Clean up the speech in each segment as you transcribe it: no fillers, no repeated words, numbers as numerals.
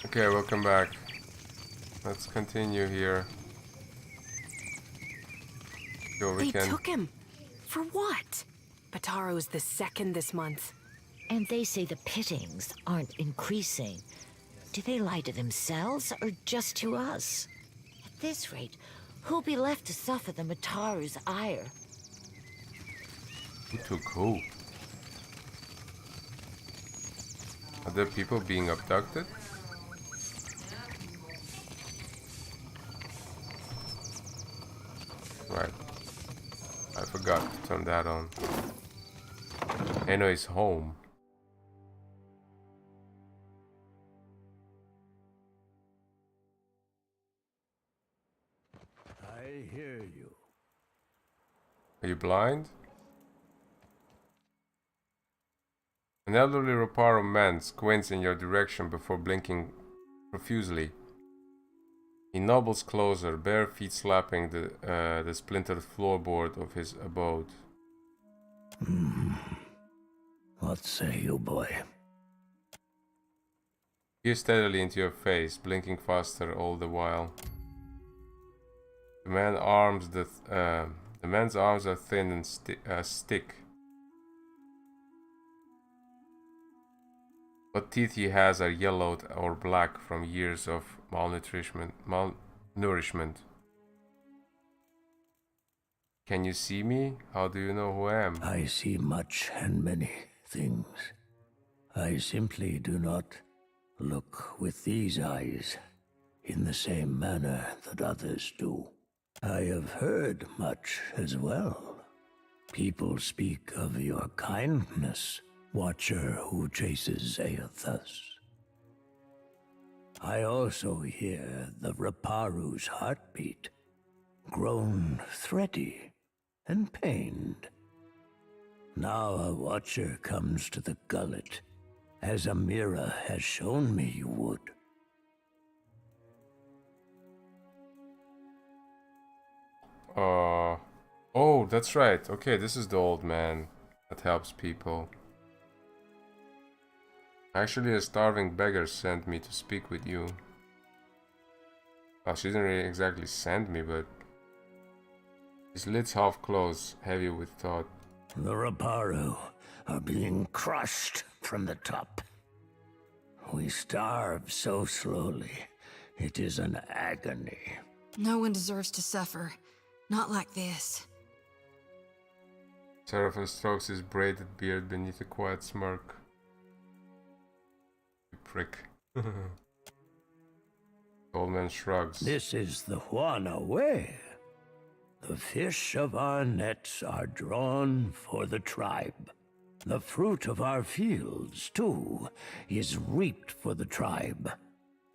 Okay, welcome back. Let's continue here. Sure, we They can. took him. For what? Bataro's the second this month. And they say the pittings aren't increasing. Do they lie to themselves or just to us? At this rate, who'll be left to suffer the Mataru's ire? Who took who? Are there people being abducted? Right. I forgot to turn that on. Eno is home. I hear you. Are you blind? An elderly Roparo man squints in your direction before blinking profusely. He nobbles closer, bare feet slapping the splintered floorboard of his abode. What say you, boy? Peers steadily into your face, blinking faster all the while. The man's arms are thin and stick. What teeth he has are yellowed or black from years of malnourishment. Can you see me? How do you know who I am? I see much and many things. I simply do not look with these eyes in the same manner that others do. I have heard much as well. People speak of your kindness, Watcher who chases Aethus. I also hear the Raparu's heartbeat, grown thready and pained. Now a Watcher comes to the gullet, as Amira has shown me you would. Oh, that's right. Okay, this is the old man that helps people. Actually, a starving beggar sent me to speak with you. Well, she didn't really exactly send me, but his lids half closed, heavy with thought. The Raparu are being crushed from the top. We starve so slowly. It is an agony. No one deserves to suffer. Not like this. Seraphim strokes his braided beard beneath a quiet smirk. You prick. The old man shrugs. This is the Juana way. The fish of our nets are drawn for the tribe. The fruit of our fields, too, is reaped for the tribe.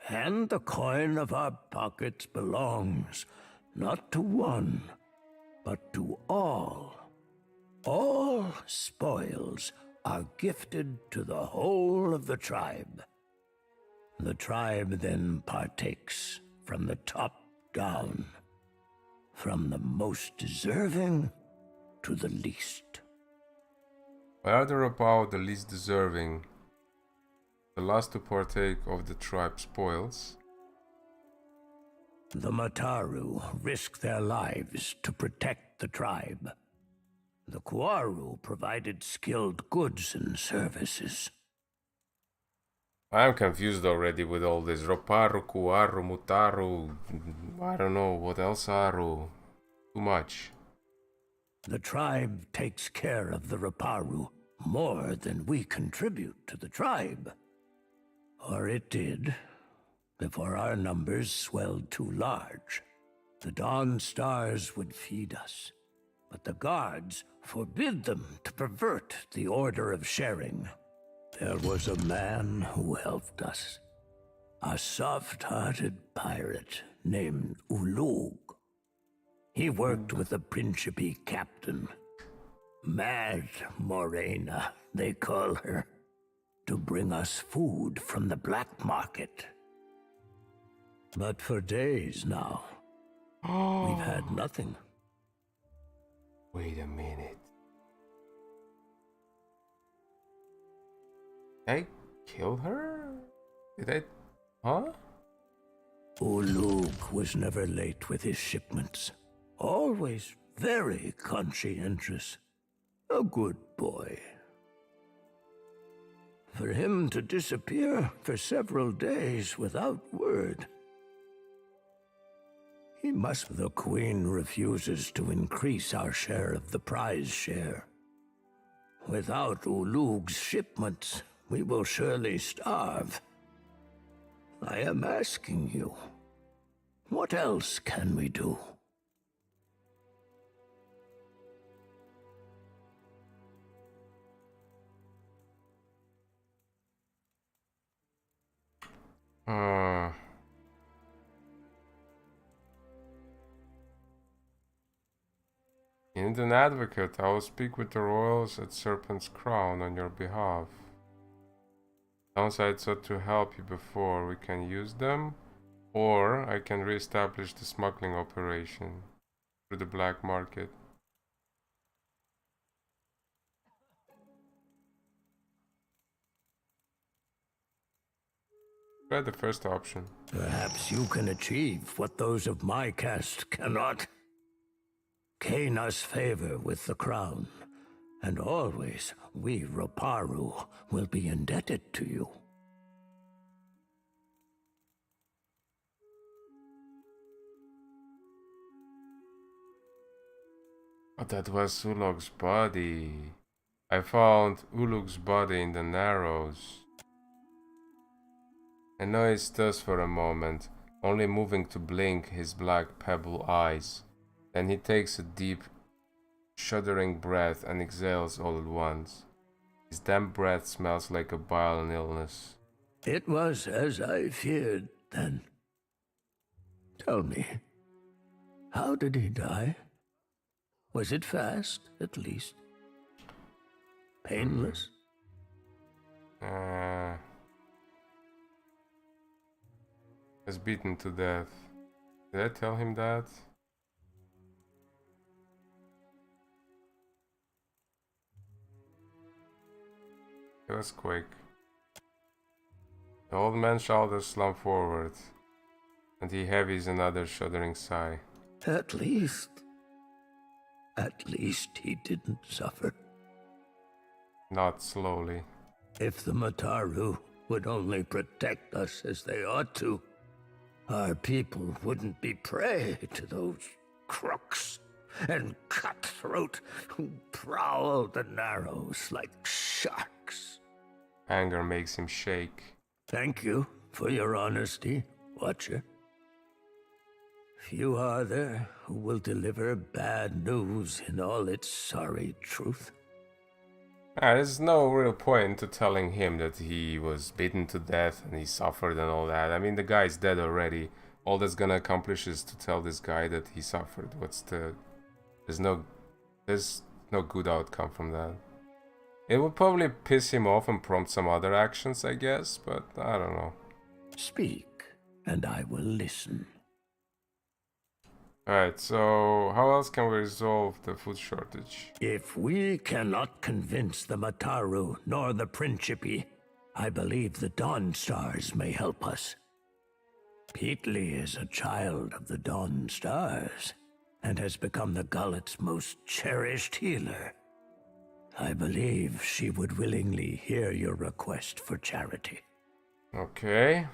And the coin of our pockets belongs not to one, but to all. All spoils are gifted to the whole of the tribe. The tribe then partakes from the top down, from the most deserving to the least. Why are the Rapao the least deserving? The last to partake of the tribe spoils? The Mataru risk their lives to protect the tribe. The Kuaru provided skilled goods and services. I'm confused already with all this. Roparu, Kuaru, Mutaru. I don't know what else aru. Too much. The tribe takes care of the Raparu more than we contribute to the tribe. Or it did, before our numbers swelled too large. The Dawn Stars would feed us, but the guards forbid them to pervert the order of sharing. There was a man who helped us, a soft-hearted pirate named Ulug. He worked with the Principe captain, Mad Morena, they call her, to bring us food from the black market. But for days now, we've had nothing. Wait a minute. I killed her? Did I Huh? Ulug was never late with his shipments. Always very conscientious. A good boy. For him to disappear for several days without word. He must. The Queen refuses to increase our share of the prize share. Without Ulug's shipments, we will surely starve. I am asking you, what else can we do? You need an advocate. I will speak with the royals at Serpent's Crown on your behalf. Downside sought to help you before. We can use them, or I can re-establish the smuggling operation through the black market. Try the first option. Perhaps you can achieve what those of my caste cannot. Gain us favor with the crown, and always we Roparu will be indebted to you. Oh, that was Ulug's body. I found Ulug's body in the Narrows. I noticed us for a moment, only moving to blink his black pebble eyes. Then he takes a deep, shuddering breath and exhales all at once. His damp breath smells like a bile and illness. It was as I feared, then. Tell me, how did he die? Was it fast, at least? Painless? Was beaten to death. Did I tell him that? It was quick. The old man's shoulders slump forward, and he heavies another shuddering sigh. At least he didn't suffer. Not slowly. If the Mataru would only protect us as they ought to, our people wouldn't be prey to those crooks and cutthroat who prowl the Narrows like sharks. Anger makes him shake. Thank you for your honesty, Watcher. Few are there who will deliver bad news in all its sorry truth. There's no real point to telling him that he was beaten to death and he suffered and all that. I mean, the guy's dead already. All that's gonna accomplish is to tell this guy that he suffered. There's no good outcome from that. It would probably piss him off and prompt some other actions, I guess, but I don't know. Speak, and I will listen. Alright, so how else can we resolve the food shortage? If we cannot convince the Mataru nor the Principi, I believe the Dawn Stars may help us. Peatly is a child of the Dawn Stars, and has become the Gullet's most cherished healer. I believe she would willingly hear your request for charity. Okay.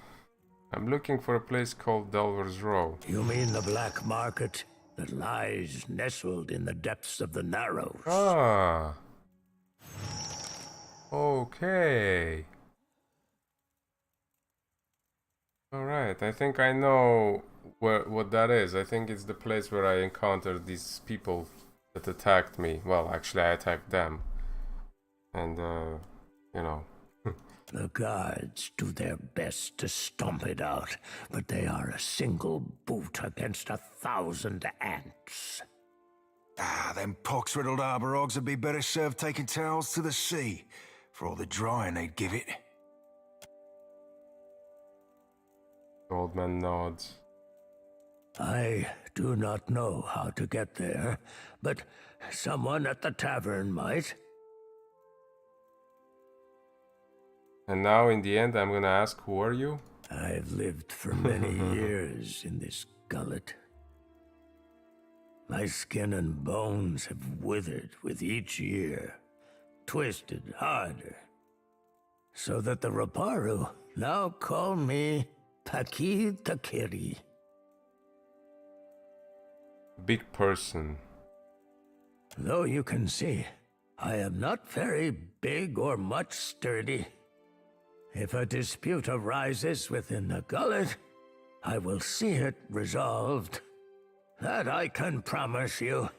I'm looking for a place called Delver's Row. You mean the black market that lies nestled in the depths of the Narrows? Ah. Okay. Alright, I think I know what that is. I think it's the place where I encountered these people that attacked me. Well, actually I attacked them. And, you know. The guards do their best to stomp it out, but they are a single boot against 1,000 ants. Them pox-riddled arborogs would be better served taking towels to the sea, for all the drying they'd give it. The old man nods. I do not know how to get there, but someone at the tavern might. And now, in the end, I'm gonna ask, who are you? I've lived for many years in this gullet. My skin and bones have withered with each year, twisted harder, so that the Raparu now call me Taki Takiri. Big person. Though you can see, I am not very big or much sturdy. If a dispute arises within the gullet, I will see it resolved. That I can promise you.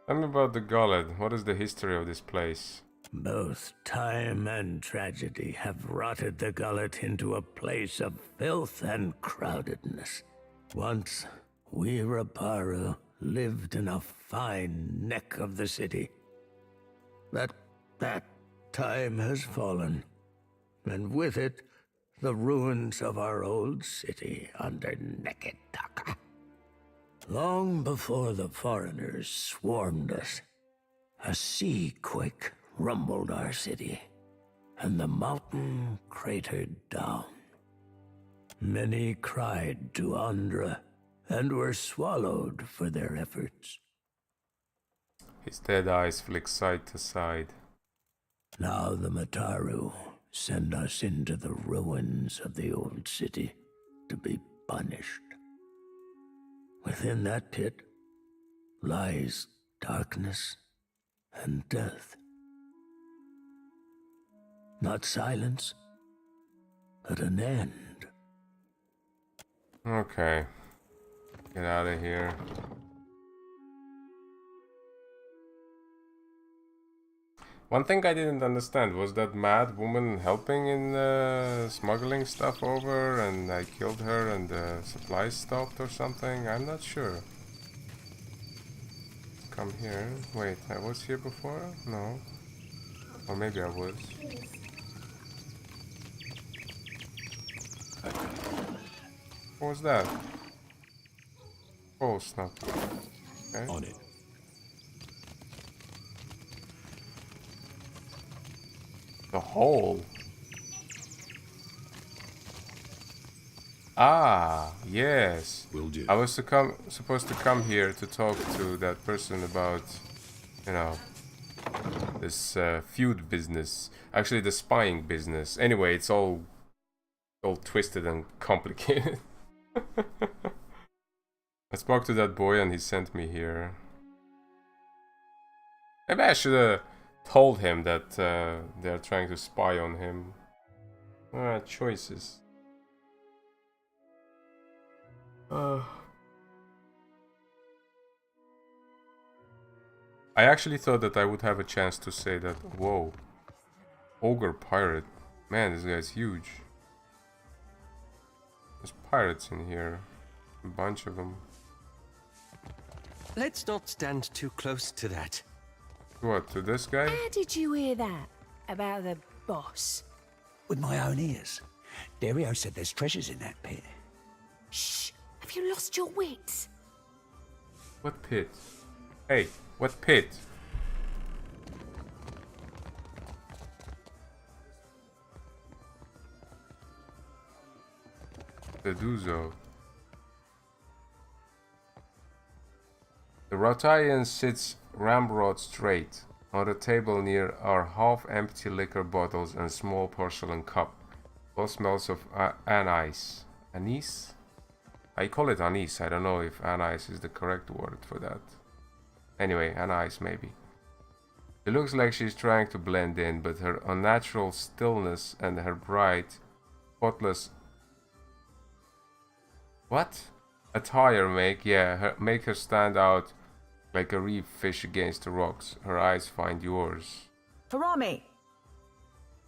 Tell me about the gullet. What is the history of this place? Both time and tragedy have rotted the gullet into a place of filth and crowdedness. Once, we Raparu lived in a fine neck of the city. That time has fallen, and with it, the ruins of our old city under Neketaka. Long before the foreigners swarmed us, a sea quake rumbled our city, and the mountain cratered down. Many cried to Andra, and were swallowed for their efforts. His dead eyes flick side to side. Now the Mataru send us into the ruins of the old city to be punished. Within that pit lies darkness and death. Not silence, but an end. Okay. Get out of here. One thing I didn't understand was that mad woman helping in smuggling stuff over, and I killed her and the supplies stopped or something. I'm not sure. Let's come here. Wait, I was here before? No. Or maybe I was. What was that? Oh, snap. Okay. On it. The hole. Ah, yes. Will do. I was supposed to come here to talk to that person about, you know, this feud business. Actually, the spying business. Anyway, it's all twisted and complicated. I spoke to that boy and he sent me here. Maybe I should have told him that they're trying to spy on him. Choices. I actually thought that I would have a chance to say that. Whoa. Ogre pirate. Man, this guy's huge. There's pirates in here. A bunch of them. Let's not stand too close to that. What, to this guy? How did you hear that? About the boss? With my own ears. Dario said there's treasures in that pit. Shh! Have you lost your wits? What pit? Hey, what pit? The Duzo. The Rotayan sits ramrod straight on a table near our half-empty liquor bottles and small porcelain cup. All smells of anise. Anise? I call it anise. I don't know if anise is the correct word for that. Anyway, anise maybe. It looks like she's trying to blend in, but her unnatural stillness and her bright, spotless... What? Attire make her stand out like a reef fish against the rocks. Her eyes find yours. Harami!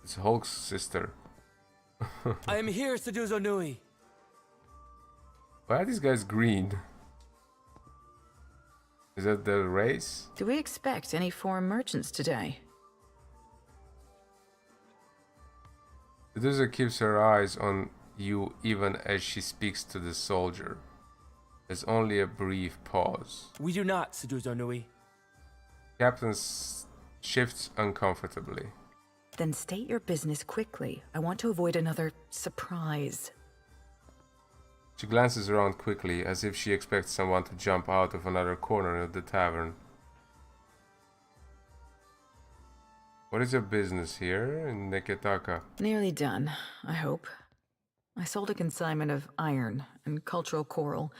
It's Hulk's sister. I am here, Seduzo Nui. Why are these guys green? Is that the race? Do we expect any foreign merchants today? Medusa keeps her eyes on you even as she speaks to the soldier. There's only a brief pause. We do not, Seduzo Nui. Captain shifts uncomfortably. Then state your business quickly. I want to avoid another surprise. She glances around quickly, as if she expects someone to jump out of another corner of the tavern. What is your business here in Neketaka? Nearly done, I hope. I sold a consignment of iron and cultural coral,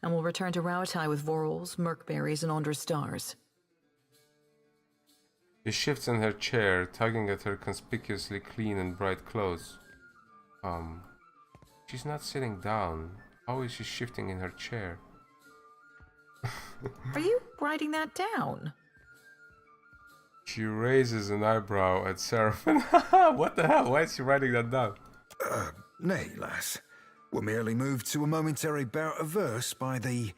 and will return to Rauatai with vorals, merkberries, and Andra stars. She shifts in her chair, tugging at her conspicuously clean and bright clothes. She's not sitting down. How is she shifting in her chair? Are you writing that down? She raises an eyebrow at Seraphim. What the hell? Why is she writing that down? Nay, lass. We're merely moved to a momentary bout of verse by the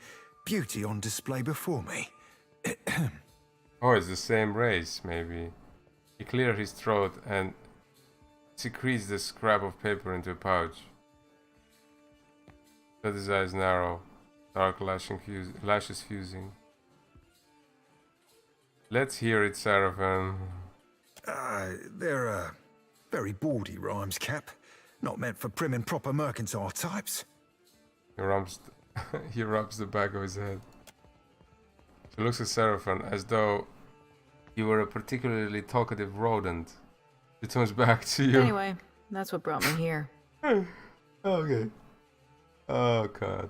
beauty on display before me. Oh, it's the same race, maybe. He cleared his throat and secretes the scrap of paper into a pouch. Let his eyes narrow, dark lashes fusing. Let's hear it, Seraphim. They're very bawdy rhymes, Cap. Not meant for prim and proper mercantile types. He rubs the back of his head. She looks at Seraphim as though you were a particularly talkative rodent. She turns back to you. Anyway, that's what brought me here. Okay. Oh god.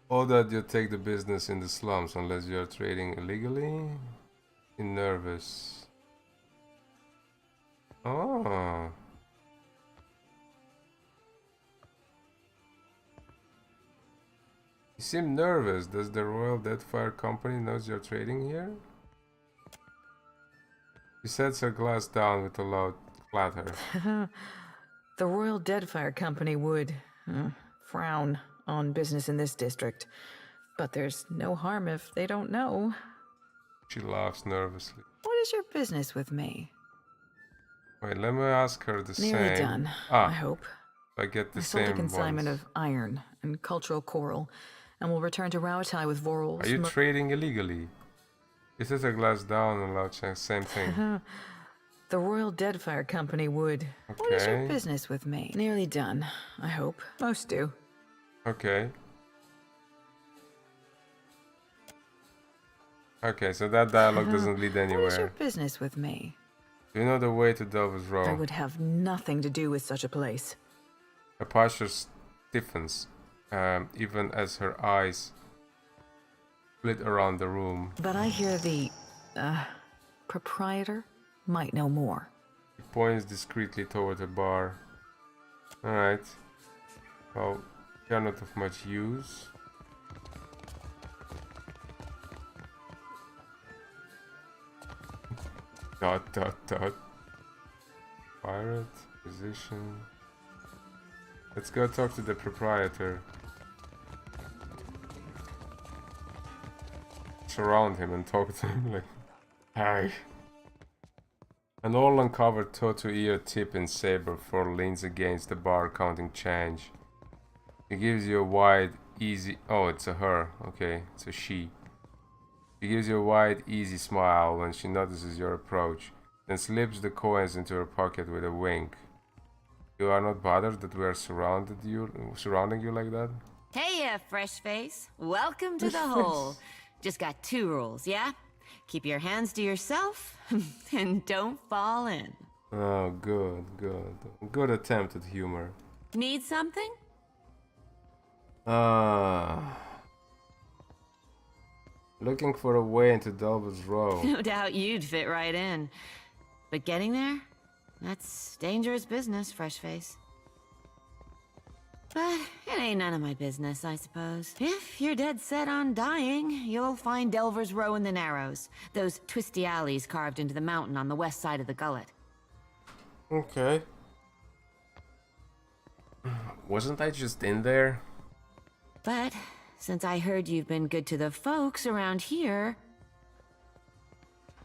Or that you take the business in the slums unless you are trading illegally? You're nervous. Oh. You seem nervous. Does the Royal DEADFIRE company knows you're trading here? She sets her glass down with a loud clatter. The Royal DEADFIRE company would frown on business in this district, but there's no harm if they don't know. She laughs nervously. What is your business with me? Wait, let me ask her the same. Nearly done, I hope. I get the I same sold a consignment ones. of iron and cultural coral, and will return to Rauatai with vorals. Are you trading illegally? She sets her glass down and loud checks. Same thing. The Royal DEADFIRE company would. What is your Okay. business with me? Nearly done, I hope. Most do. Okay. Okay, so that dialogue doesn't lead What is your anywhere. business with me? Do you know the way to Delver's Row? I would have nothing to do with such a place. Her posture stiffens, even as her eyes split around the room. But I hear the proprietor might know more. She points discreetly toward the bar. Alright. Well, they are not of much use. Dot dot dot. Pirate, musician. Let's go talk to the proprietor. Surround him and talk to him like, hi. An all uncovered toe-to-ear tip in saber fur leans against the bar counting change. He gives you a wide, easy... Oh, it's a her. Okay, it's a she. She gives you a wide, easy smile when she notices your approach, then slips the coins into her pocket with a wink. You are not bothered that we are surrounding you like that? Hey, fresh face. Welcome to the hole. Just got 2 rules, yeah? Keep your hands to yourself, and don't fall in. Oh, good, good. Good attempt at humor. Need something? Looking for a way into Delver's Row. No doubt you'd fit right in. But getting there? That's dangerous business, fresh face. But it ain't none of my business, I suppose. If you're dead set on dying, you'll find Delver's Row in the Narrows. Those twisty alleys carved into the mountain on the west side of the gullet. Okay. Wasn't I just in there? But since I heard you've been good to the folks around here...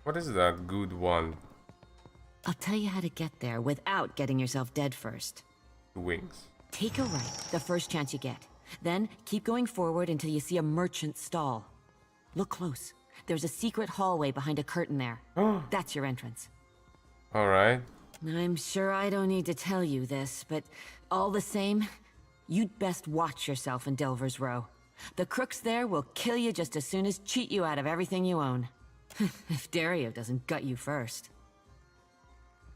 What is that good one? I'll tell you how to get there without getting yourself dead first. Wings. Take a right the first chance you get. Then keep going forward until you see a merchant stall. Look close. There's a secret hallway behind a curtain there. That's your entrance. Alright. I'm sure I don't need to tell you this, but all the same, you'd best watch yourself in Delver's Row. The crooks there will kill you just as soon as cheat you out of everything you own. If Dario doesn't gut you first.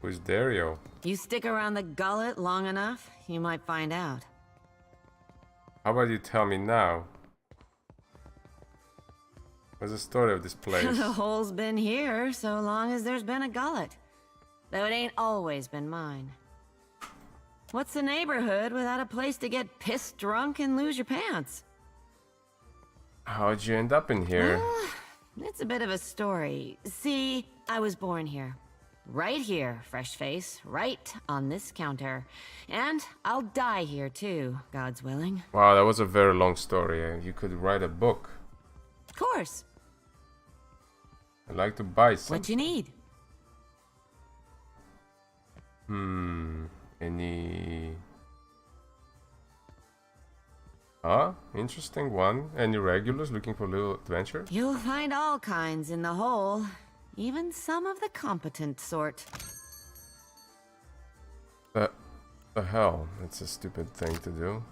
Who's Dario? You stick around the gullet long enough, you might find out. How about you tell me now? What's the story of this place? The hole's been here so long as there's been a gullet. Though it ain't always been mine. What's the neighborhood without a place to get pissed drunk and lose your pants? How'd you end up in here? Well, it's a bit of a story. See, I was born here. Right here, fresh face, right on this counter. And I'll die here too, God's willing. Wow, that was a very long story. You could write a book. Of course. I'd like to buy some. What you need? Any... Interesting one. Any regulars looking for a little adventure? You'll find all kinds in the hole. Even some of the competent sort. The hell? That's a stupid thing to do.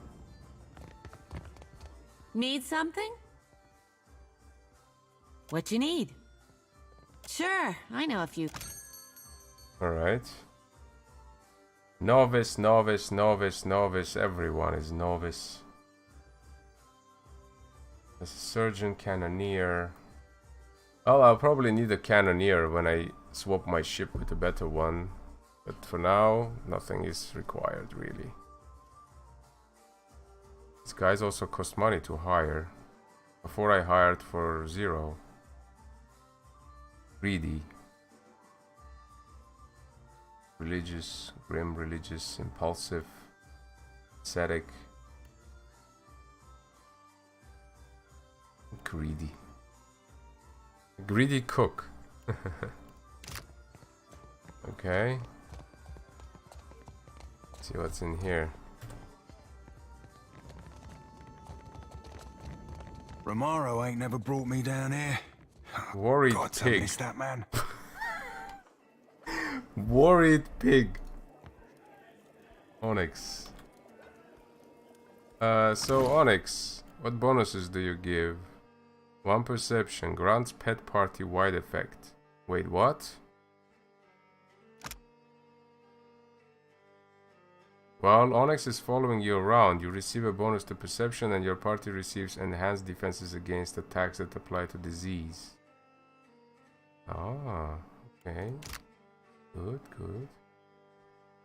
Need something? What you need? Sure, I know a few. Alright. Novice, novice, novice, novice. Everyone is novice. There's a surgeon, cannoneer. Well, I'll probably need a cannoneer when I swap my ship with a better one. But for now, nothing is required, really. These guys also cost money to hire. Before I hired for 0. Greedy. Religious, grim, religious, impulsive, ascetic. Greedy. Greedy cook. Okay. Let's see what's in here. Romaro ain't never brought me down here. Worried God, I pig. miss that man. Worried pig. Onyx. So Onyx, what bonuses do you give? 1 perception, grants pet party wide effect. Wait, what? While Onyx is following you around, you receive a bonus to perception and your party receives enhanced defenses against attacks that apply to disease. Ah, okay. Good, good.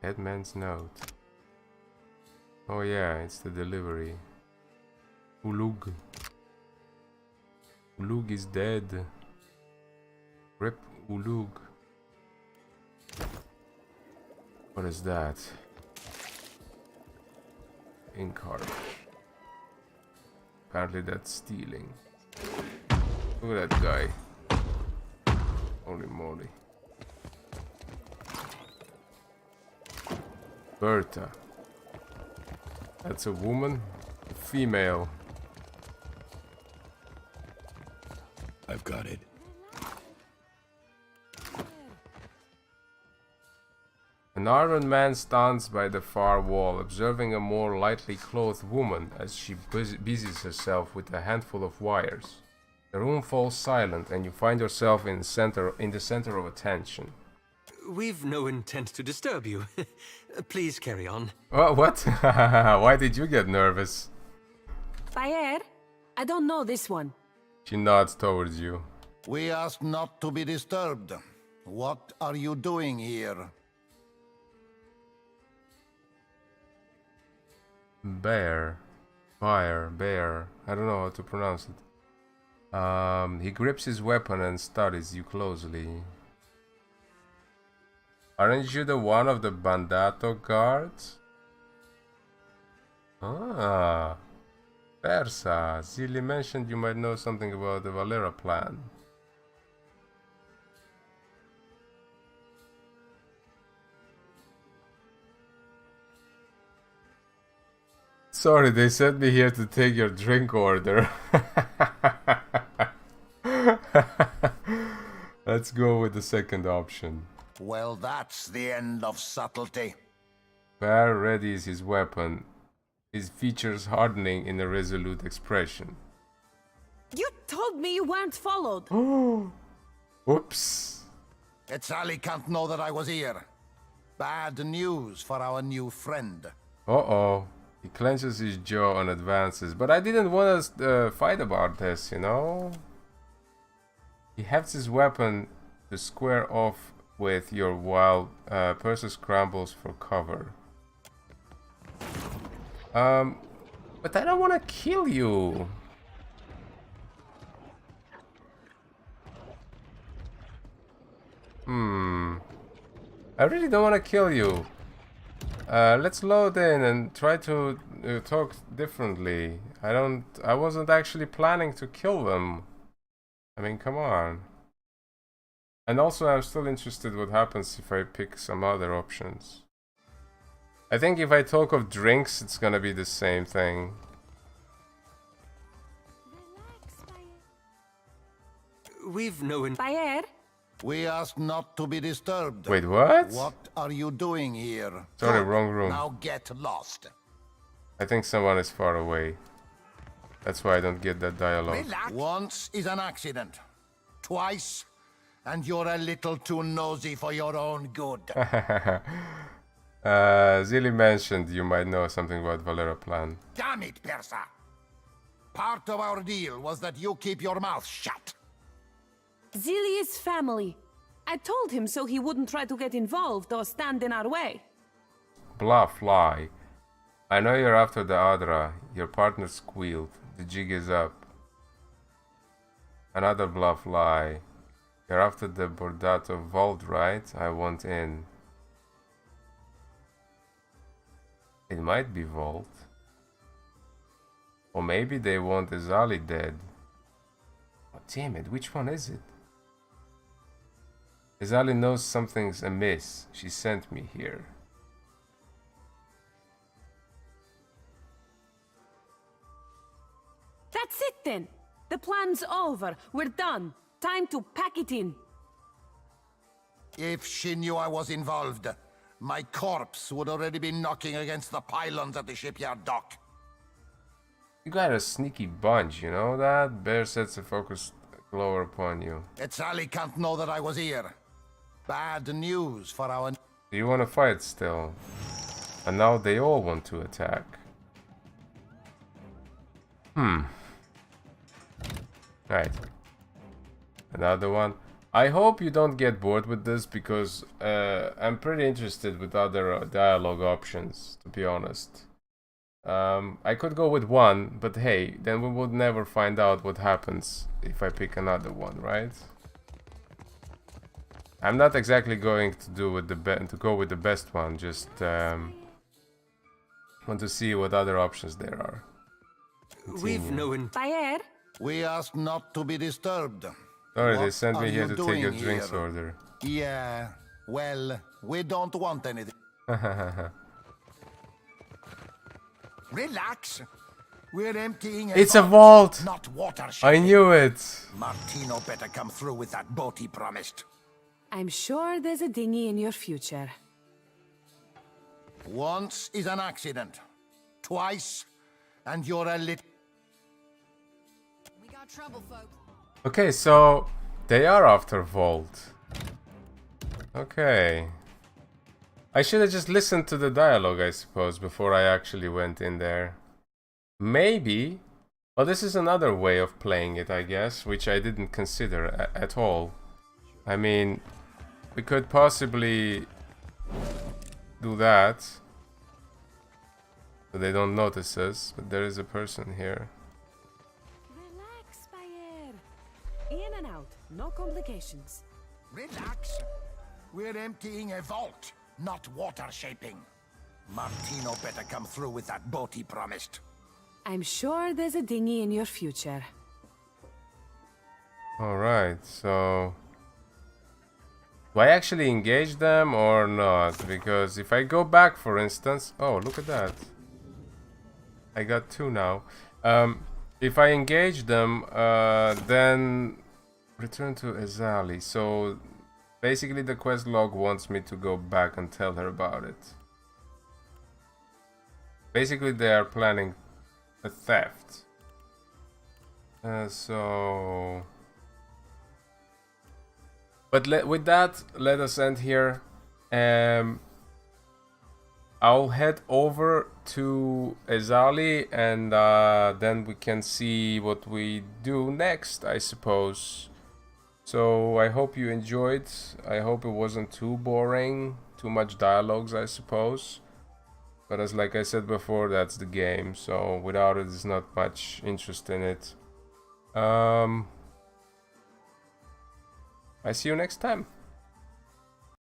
Headman's note. Oh yeah, it's the delivery. Ulug. Ulug is dead. Rip Ulug. What is that? Ink art. Apparently that's stealing. Look at that guy. Holy moly. Berta. That's a woman? A female. I've got it. An Iron Man stands by the far wall, observing a more lightly clothed woman as she busies herself with a handful of wires. The room falls silent, and you find yourself in the center of attention. We've no intent to disturb you. Please carry on. What? Why did you get nervous? Bayer, I don't know this one. She nods towards you. We ask not to be disturbed. What are you doing here? Bear. Bear. I don't know how to pronounce it. He grips his weapon and studies you closely. Aren't you the one of the Bandato guards? Ah. Versa. Zilli mentioned you might know something about the Valera plan. Sorry, they sent me here to take your drink order. Let's go with the second option. Well, that's the end of subtlety. Bear readies his weapon, his features hardening in a resolute expression. You told me you weren't followed. Oops. Sally can't know that I was here. Bad news for our new friend. Uh-oh. He clenches his jaw and advances. But I didn't want to fight about this, you know? He hefts his weapon to square off with your while Percy scrambles for cover. But I don't want to kill you. I really don't want to kill you. Let's load in and try to talk differently. I wasn't actually planning to kill them. I mean, come on. And also, I'm still interested what happens if I pick some other options. I think if I talk of drinks, it's gonna be the same thing. We've no Fire? We asked not to be disturbed. Wait, what? What are you doing here? Sorry, Good. wrong room. Now get lost. I think someone is far away. That's why I don't get that dialogue. Once is an accident. Twice, and you're a little too nosy for your own good. Zilly mentioned you might know something about Valera plan. Damn it, Persa! Part of our deal was that you keep your mouth shut. Zilly is family. I told him so he wouldn't try to get involved or stand in our way. Bluff lie. I know you're after the Adra. Your partner squealed. The jig is up. Another bluff lie. You're after the Bordato vault, right? I want in. It might be vault. Or maybe they want Azali dead. Oh, damn it, which one is it? Azali knows something's amiss. She sent me here. That's it then. The plan's over. We're done. Time to pack it in. If she knew I was involved, my corpse would already be knocking against the pylons at the shipyard dock. You got a sneaky bunch, you know that? Bear sets a focused glower upon you. Sally can't know that I was here. Bad news for our... Do you want to fight still? And now they all want to attack. Right. Another one. I hope you don't get bored with this because I'm pretty interested with other dialogue options, to be honest. I could go with one, but hey, then we would never find out what happens if I pick another one, right? I'm not exactly going to do with go with the best one, just want to see what other options there are. We've no Fire? We asked not to be disturbed. Sorry, they What sent me are here you to take your doing drinks here? order. Yeah, well, we don't want anything. Relax. We're emptying It's a vault! not water. I knew it! Martino better come through with that boat he promised. I'm sure there's a dinghy in your future. Once is an accident. Twice, and you're a little... We got trouble, folks. Okay, so they are after Vault. Okay. I should have just listened to the dialogue, I suppose, before I actually went in there. Maybe. Well, this is another way of playing it, I guess, which I didn't consider at all. I mean, we could possibly do that. So they don't notice us, but there is a person here. Relax, Fire. In and out. No complications. Relax. We're emptying a vault, not water shaping. Martino better come through with that boat he promised. I'm sure there's a dinghy in your future. Alright, so... do I actually engage them or not? Because if I go back, for instance... oh, look at that. I got two now. If I engage them, then... return to Azali. So... Basically, the quest log wants me to go back and tell her about it. Basically, they are planning a theft. But with that, let us end here. I'll head over to Ezali and then we can see what we do next, I suppose. So I hope you enjoyed. I hope it wasn't too boring, too much dialogues, I suppose. But as like I said before, that's the game, so without it, there's not much interest in it. I see you next time.